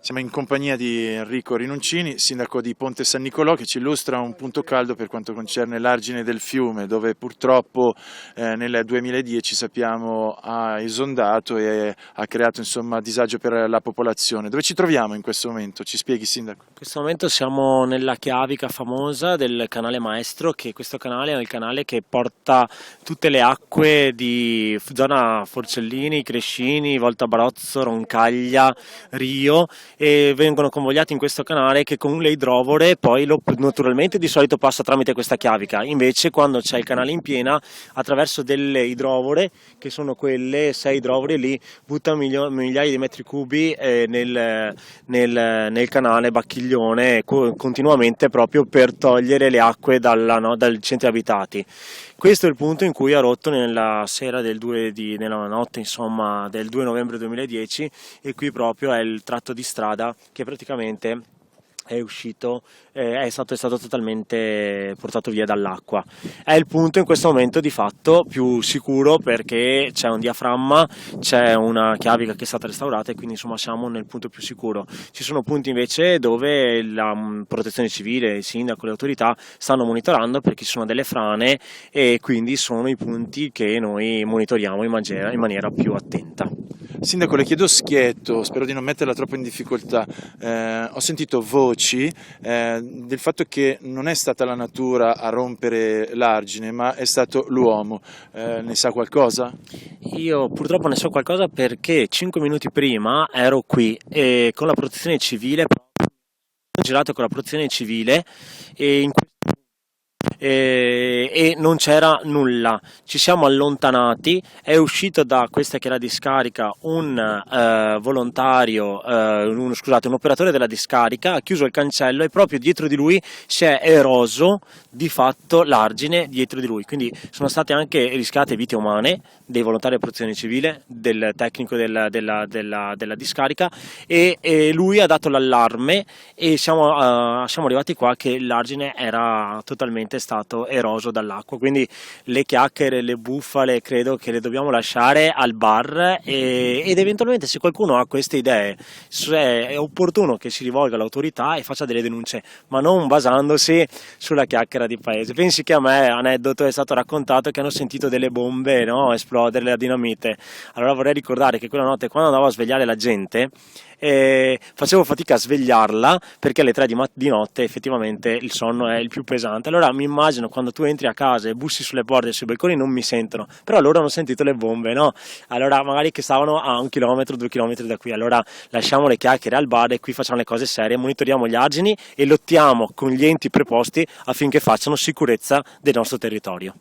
Siamo in compagnia di Enrico Rinuncini, sindaco di Ponte San Nicolò, che ci illustra un punto caldo per quanto concerne l'argine del fiume, dove purtroppo nel 2010 sappiamo ha esondato e ha creato disagio per la popolazione. Dove ci troviamo in questo momento? Ci spieghi, sindaco? In questo momento siamo nella chiavica famosa del canale Maestro, che questo canale è il canale che porta tutte le acque di zona Forcellini, Crescini, Volta Barozzo, Roncaglia, Rio, e vengono convogliati in questo canale che con le idrovore poi naturalmente di solito passa tramite questa chiavica. Invece quando c'è il canale in piena, attraverso delle idrovore, che sono quelle 6 idrovore lì, buttano migliaia di metri cubi nel canale Bacchiglione continuamente, proprio per togliere le acque dai centri abitati. Questo è il punto in cui ha rotto nella notte del 2 novembre 2010, e qui proprio è il tratto di strada che praticamente è stato totalmente portato via dall'acqua. È il punto in questo momento di fatto più sicuro, perché c'è un diaframma, c'è una chiavica che è stata restaurata, e quindi insomma siamo nel punto più sicuro. Ci sono punti invece dove la protezione civile, il sindaco, le autorità stanno monitorando, perché ci sono delle frane, e quindi sono i punti che noi monitoriamo in maniera più attenta. Sindaco, le chiedo schietto, spero di non metterla troppo in difficoltà. Ho sentito voci del fatto che non è stata la natura a rompere l'argine, ma è stato l'uomo. Ne sa qualcosa? Io purtroppo ne so qualcosa, perché 5 minuti prima ero qui e con la protezione civile, ho girato con la protezione civile, e non c'era nulla. Ci siamo allontanati, è uscito da questa che è la discarica un un operatore della discarica, ha chiuso il cancello, e proprio dietro di lui si è eroso di fatto l'argine dietro di lui, quindi sono state anche rischiate vite umane dei volontari di protezione civile, del tecnico della discarica, e lui ha dato l'allarme, e siamo arrivati qua che l'argine era totalmente stato eroso dall'acqua. Quindi le chiacchiere, le bufale credo che le dobbiamo lasciare al bar, ed eventualmente, se qualcuno ha queste idee, è opportuno che si rivolga all'autorità e faccia delle denunce, ma non basandosi sulla chiacchiera di paese. Pensi che a me, aneddoto, è stato raccontato che hanno sentito delle bombe, no, esplodere, la dinamite. Allora vorrei ricordare che quella notte, quando andavo a svegliare la gente, facevo fatica a svegliarla, perché alle 3 di notte effettivamente il sonno è il più pesante. Allora mi immagino quando tu entri a casa e bussi sulle porte e sui balconi, non mi sentono, però loro hanno sentito le bombe, no? Allora magari che stavano a 1 chilometro, 2 chilometri da qui. Allora lasciamo le chiacchiere al bar, e qui facciamo le cose serie, monitoriamo gli argini e lottiamo con gli enti preposti affinché facciano sicurezza del nostro territorio.